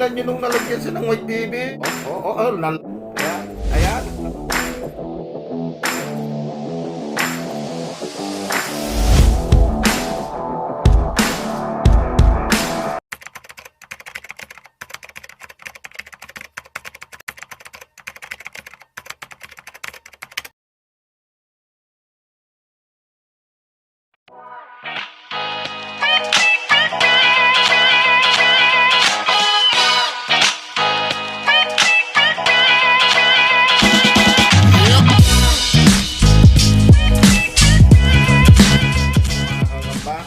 tingnan nyo nung nalagyan siya ng white baby. Ayan, ayan. Ba?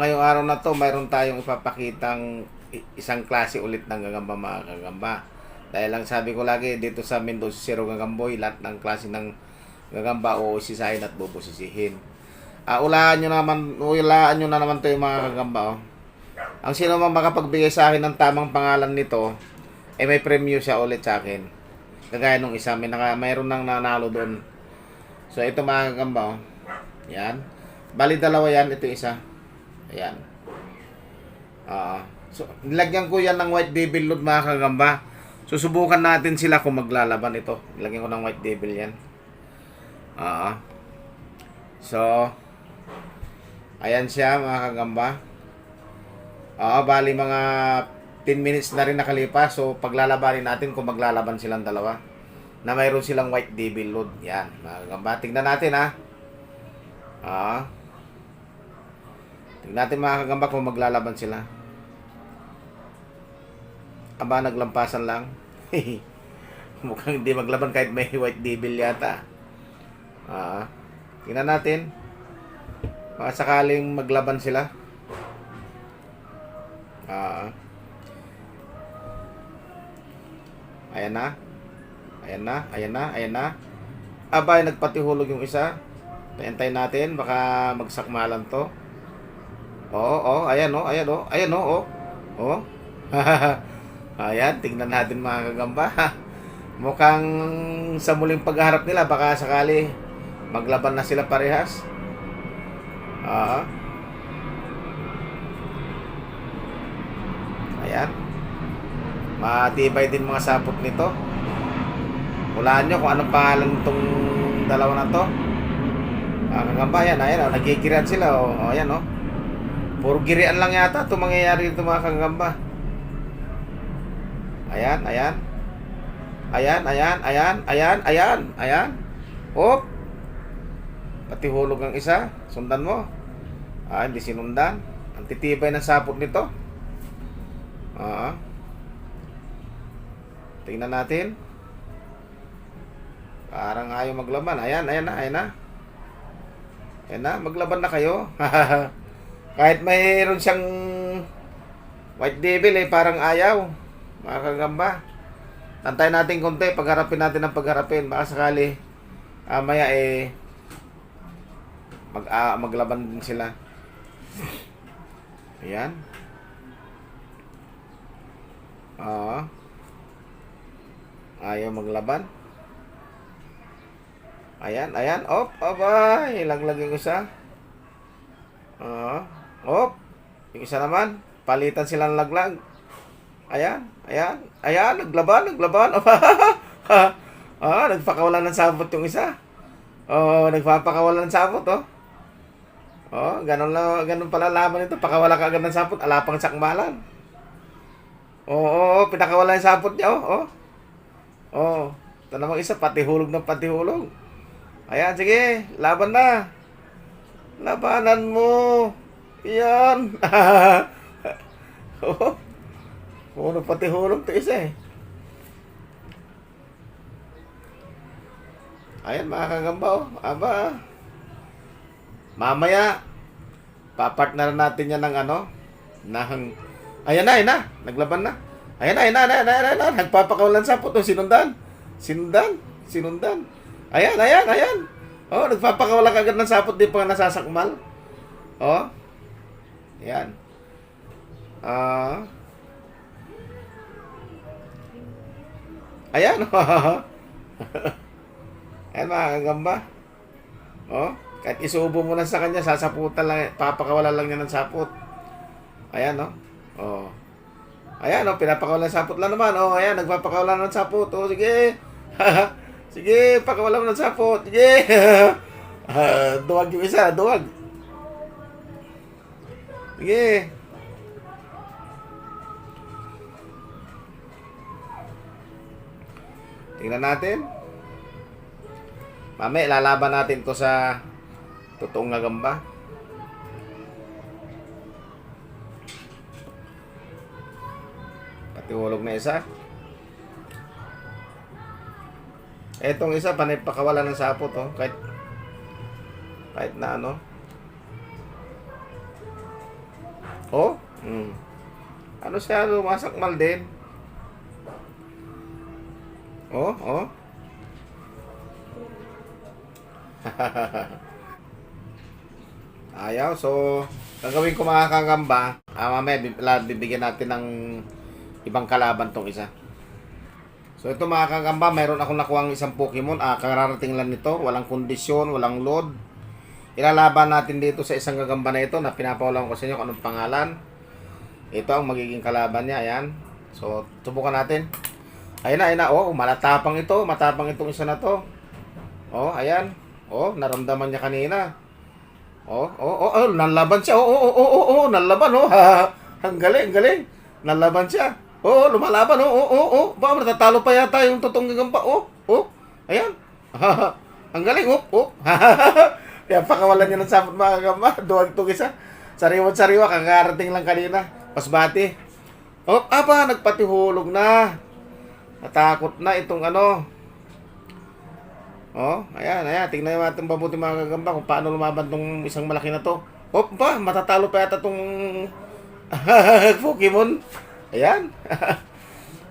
Ngayong araw na to, mayroon tayong ipapakitang isang klase ulit ng gagamba mga kagamba. Dahil lang sabi ko lagi, dito sa Mendoza Zero Gagamboy, lahat ng klase ng gagamba o isisahin at bubusisihin. Ulaan nyo na naman to yung mga kagamba. Oh. Ang sino man makapagbigay sa akin ng tamang pangalan nito, may premyo siya ulit sa akin. Kagaya nung isa, mayroon nang nanalo doon. So ito mga kagamba, oh. Yan. Bali dalawa yan, ito isa. Ayan. So, nilagyan ko yan ng white devil load mga kagamba. Susubukan natin sila kung maglalaban ito. Nilagyan ko ng white devil yan. So, ayan siya mga kagamba. Bali mga 10 minutes na rin nakalipas. So, paglalabanin natin kung maglalaban silang dalawa. Na mayroon silang white devil load. Yan mga kagamba. Tingnan natin ha. Tingnan natin mga kagamba kung maglalaban sila. Aba, naglampasan lang. Mukhang hindi maglaban kahit may white devil yata. Tingnan natin. Baka sakaling maglaban sila. Ayan na. Ayan na, ayan na, ayan na. Aba, nagpatihulog yung isa. Tayantayin natin, baka magsakmalan to. Ayan ayan ayan, tingnan natin mga kagamba. Mukhang sa muling pagharap nila, baka sakali maglaban na sila parehas. Ayan. Matibay din mga sapot nito. Hulaan nyo kung anong pangalan itong dalawa na to. Mga kagamba, ayan, nagkikirian sila. Ayan. Puro girian lang yata ito mangyayari dito mga kagamba. Ayan. Ayan. Hop. Pati hulog ang isa. Sundan mo. Hindi sinundan. Ang titibay ng sapot nito. Tingnan natin. Parang ayaw maglaban. Ayan na, maglaban na kayo. Kahit mayroon siyang white devil parang ayaw. Mga kagamba. Tantayin natin konti, pagharapin natin ang pagharapin. Baka sakali maya maglaban din sila. Ayan. Ayaw maglaban. Ayan. Abay, laglag yung isa. Yung isa naman, palitan silang laglag. Ayan. Naglaban. Nagpakawalan ng sabot yung isa. Nagpapakawalan ng sabot, ganun pala laban ito. Pakawala ka agad ng sapot, alapang sakmalan. Pinakawalan ng sapot niya, ito namang isa, patihulog. Ayan, sige, laban na. Labanan mo. Yan. Puro patihulog ito isa Ayan mga kagamba, aba. Mamaya, papartner natin yan ng ayan na, naglaban na. Ayan na, nagpapakawalan sa puto, sinundan. Ayan. Nagpapakawalan agad ng sapot, di pa nasasakmal. Ayan. Ayan. Ayan mga kagamba. Kahit isubo mo lang sa kanya, sasaputan lang, papakawalan lang niya ng sapot. Ayan, Ayan, oh, pinapakawalan ng sapot lang naman. Oh, ayan, nagpapakawalan ng sapot. Oh, sige. Sige, pakawalan mo ng sapot. Sige. Duwag yung isa, duwag. Sige. Tingnan natin. Mamaya, lalaban natin to sa totoong gagamba. Patihulog na isa. Etong isa, panay pakawalan ng sapot, oh. Kahit na ano. Oh, ano siya, lumasakmal din. Oh, oh. Ayaw, so gagawin ko mga kagamba, mamaya bibigyan natin ng ibang kalaban tong isa. So ito mga kagamba, mayroon akong nakuhang isang Pokemon, kararating lang nito, walang kondisyon, walang load. Ilalaban natin dito sa isang gagamba na ito na pinapawalan ko sa inyo kung anong pangalan. Ito ang magiging kalaban niya, ayan. So subukan natin. Ayun na, oh, matapang itong isa na to. Oh, ayan. Oh, naramdaman niya kanina. Oh, nalaban siya. Oh, nalaban, oh. Ang galing. Nalaban siya. Oh, lumalaban, oh. Ba, natatalo pa yata yung totoong gagamba. Oh. Ayan. Ang galing, oh. Kaya pakawalan niya ng sapot mga gagamba. Duwag itong isa. Sariwa, kakarating lang kanina. Pasbati. Oh, nagpatihulog na. Natakot na itong ano. Oh, ayan. Tingnan natin mabuti mga gagamba kung paano lumaban tong isang malaki na to. Oh, matatalo pa yata tong Pokemon. Ayan.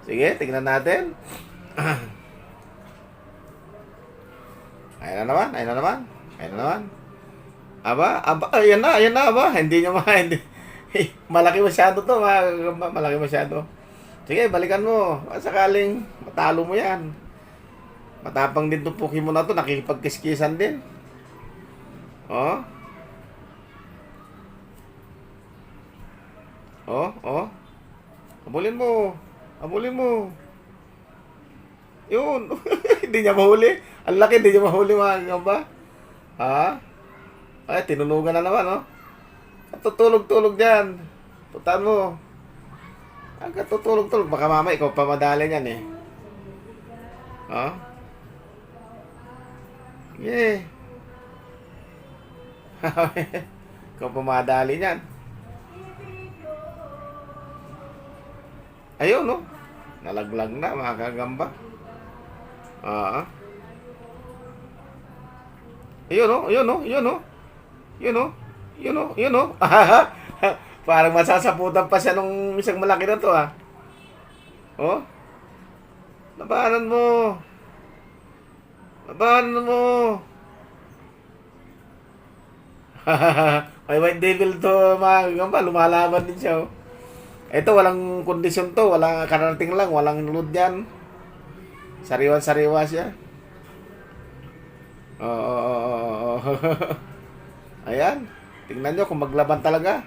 Sige, tingnan natin. Ayan na naman. Ayan na, Hindi niya hindi. Malaki masyado to, mga gagamba. Malaki masyado. Sige, balikan mo. Sakaling matalo mo yan. Matapang din itong Pokemon na to. Nakikipagkiskisan din. Oh. Habulin mo. Yun. Hindi niya mahuli. Ang laki, hindi niya mahuli mga gagamba. Ha? Ay, tinulugan na naman, oh. Tutulog-tulog dyan. Putan mo. Ang katutulog-tulog. Baka mama, ikaw pa madali niyan, eh. Oh? Yeah. Ikaw pa madali niyan. Ayun, no? Nalaglag na, mga kagamba. Yun, no? Parang masasaputan pa siya nung isang malaki na to, ha? Oh? Labanan mo. May White Devil to, mga gagamba. Lumalaban din siya, oh. Ito, walang kondisyon to. Walang kararating lang. Walang load yan. Sariwa siya. Oo. Ayan. Tingnan nyo kung maglaban talaga.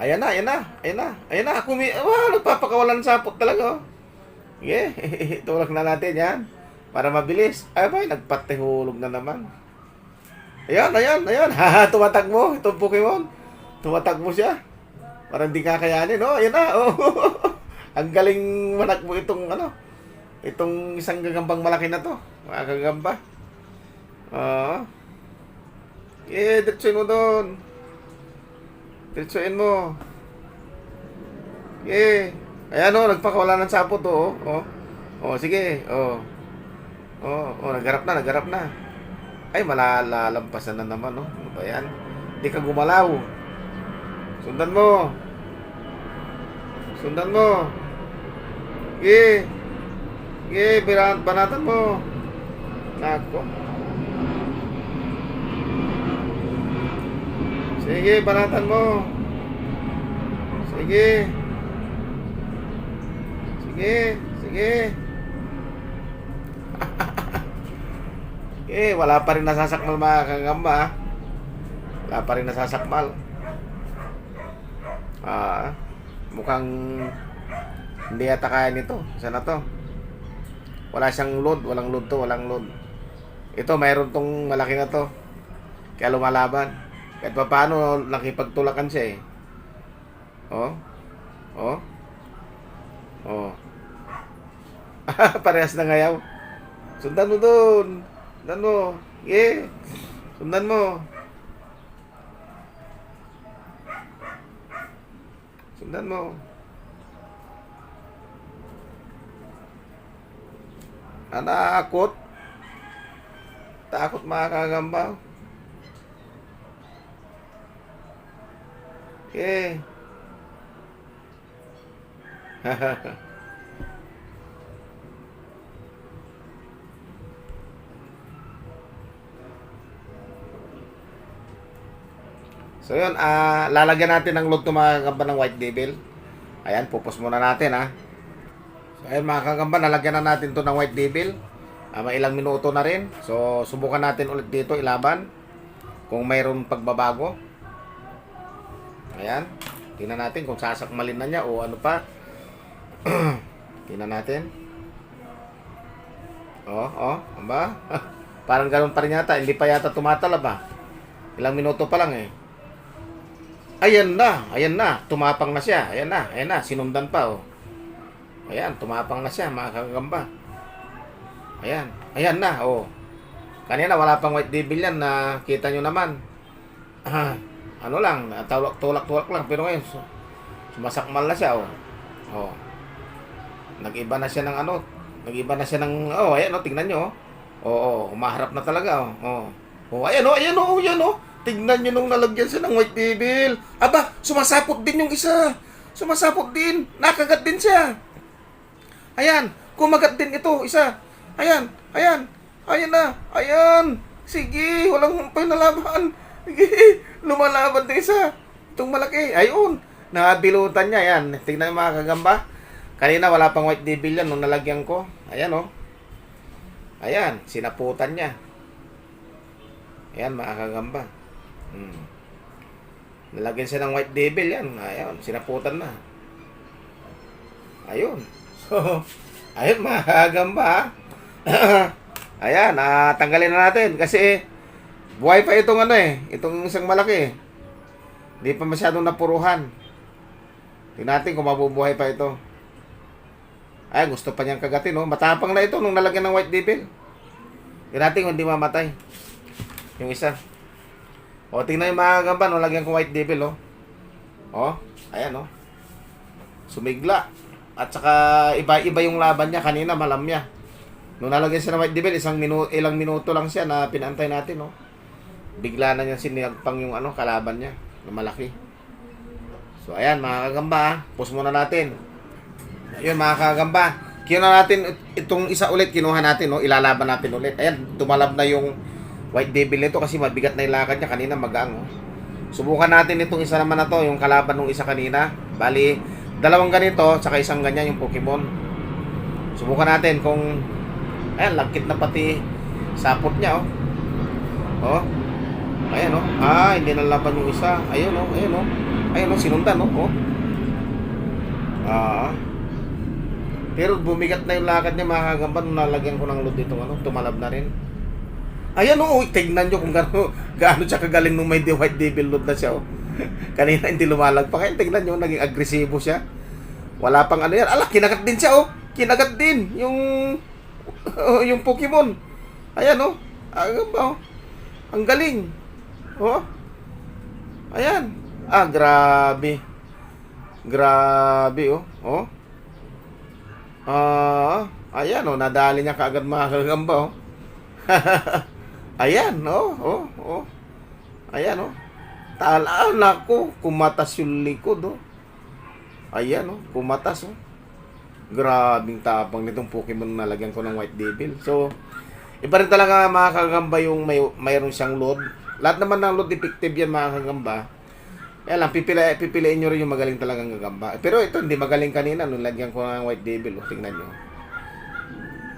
Ayan na. Nagpapakawalan ng sapot talaga, oh. Yeah. Tulak na natin yan. Para mabilis. Nagpatihulog na naman. Ayan. Tumatakbo. Itong Pokemon. Tumatakbo siya. Parang di kakayanin, oh. Ayan na, oh. Ang galing manakbo itong, itong isang gagambang malaki na to. Mga gagamba. Diretsuin mo doon. Diretsuin mo. Ayan, oh. Nagpakawala ng sapot, oh. Sige, nagharap na. Ay, malalampasan na naman, oh. Ano ba yan? Hindi ka gumalaw. Sundan mo. Banatan mo. Nako. Sige, banatan mo. Sige. Wala pa rin nasasakmal mga kagamba, ha? Wala pa rin nasasakmal. Ah, mukhang hindi yata kaya nito. Isa na to. Wala siyang load. Walang load to. Walang load. Ito, mayroon tong malaki na to. Kaya lumalaban. Kahit pa paano, nakipagtulakan siya eh. Oh. Oh. Oh. Parehas na ngayaw. Sundan mo dun. Sundan mo. Yeah. Sundan mo. Sundan mo. Takot. Takot mga kagamba. Okay. So yun, lalagyan natin ng load to mga kagamba ng white devil. Ayan, pupus muna natin ha. So ayun mga kagamba, nalagyan na natin to ng white devil. May ilang minuto na rin. So subukan natin ulit dito ilaban kung mayroon pagbabago. Ayan, tingnan natin kung sasakmalin na niya o ano pa. Tingnan natin. Aba? Parang ganun pa rin yata, hindi pa yata tumatalab ha. Ilang minuto pa lang eh. Ayan na, tumapang na siya. Ayan na, sinundan pa oh. Ayan, tumapang na siya mga kagamba. Ayan na oh. Kanina wala pang white devil yan na kita nyo naman. Ano lang, tulak lang, pero ngayon sumasakmal na siya oh. Oh. Nag-iba na siya ng ano, ayan oh, tingnan nyo oh. Umaharap na talaga oh. Ayan oh. Tignan nyo nung nalagyan siya ng white devil. Aba, sumasapot din yung isa. Sumasapot din. Nakagat din siya. Ayan, kumagat din ito, isa. Ayan na. Sige, walang pinalaban. Sige, lumalaban din isa. Itong malaki. Ayun, nabilutan niya. Ayan, tignan yung mga kagamba. Kanina wala pang white devil yan nung nalagyan ko. Ayan oh. Ayan, sinaputan niya. Ayan mga kagamba. Nalagyan siya ng white devil yan. Ayun, sinaputan na. Ayun. So, ayun mga kagamba. Ayan, tanggalin na natin kasi buhay pa itong ano eh, itong isang malaki. Hindi pa masyadong napuruhan. Tingnan natin kung mabubuhay pa ito. Ay, gusto pa niyang kagatin oh. Matapang na ito nung nalagyan ng white devil. Tingnan natin kung hindi mamatay yung isa. O, tingnan yung mga kagamba, no, lagyan ko white devil, oh. Ayan, oh. Sumigla. At saka, iba yung laban niya. Kanina, malamya. Nung nalagyan siya ng white devil, ilang minuto lang siya na pinantay natin, oh. Bigla na niya sinagpang yung kalaban niya. Na malaki. So, ayan, mga kagamba, pause muna natin. Ayun, mga kagamba. Kinuha natin, itong isa ulit, kinuha natin, no. Ilalaban natin ulit. Ayan, tumalab na yung white devil nito kasi mabigat na yung lakad niya. Kanina magaang oh. Subukan natin itong isa naman na to, yung kalaban ng isa kanina. Bali, dalawang ganito, saka isang ganyan yung Pokemon. Subukan natin kung ayan, lagkit na pati sapot niya oh. Ayan oh. Hindi nalaban yung isa. Ayun oh, sinundan oh. Pero bumigat na yung lakad niya mga kagamba nung nalagyan ko ng load dito tumalab na rin. Ayan oh, tignan nyo kung gaano siya kagaling nung may white devil load na siya oh. Kanina hindi lumalagpak. Kaya tignan nyo, naging agresibo siya. Wala pang ano yan. Kinagat din siya oh. Kinagat din yung Pokemon. Ayan oh. Ang galing. Oh. Ayan. Grabe. Grabe oh. Ayan oh, nadali niya kaagad mga kagamba oh. Ayan, Ayan, Talaan ako, kumatas yung likod, Ayan, kumatas, Grabing tapang nitong Pokemon na nalagyan ko ng white devil. So, iba rin talaga mga kagamba yung mayroon siyang load. Lahat naman ng load effective yan mga kagamba. Kaya lang, pipiliin nyo rin yung magaling talagang gagamba. Pero ito, hindi magaling kanina nung lagyan ko ng white devil, tingnan nyo.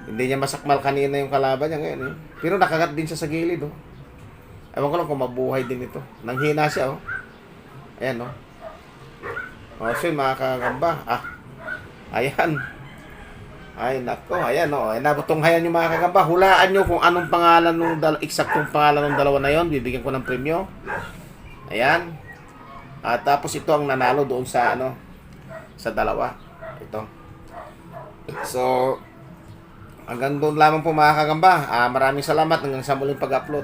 Hindi niya masakmal kanina yung kalaban niya ngayon Pero nakagat din siya sa gilid Ewan ko lang kung mabuhay din ito. Nanghina siya Ayan O, so yun, mga kagamba. Ayan. Ay, nako. Ayan, o. Ay, nabutunghayan yung mga kagamba. Hulaan nyo kung anong pangalan eksaktong pangalan ng dalawa na yon. Bibigyan ko ng premyo. Ayan. At tapos ito ang nanalo doon sa sa dalawa. Ito. So, hanggang doon lamang po mga kagamba. Maraming salamat hanggang sa muling pag-upload.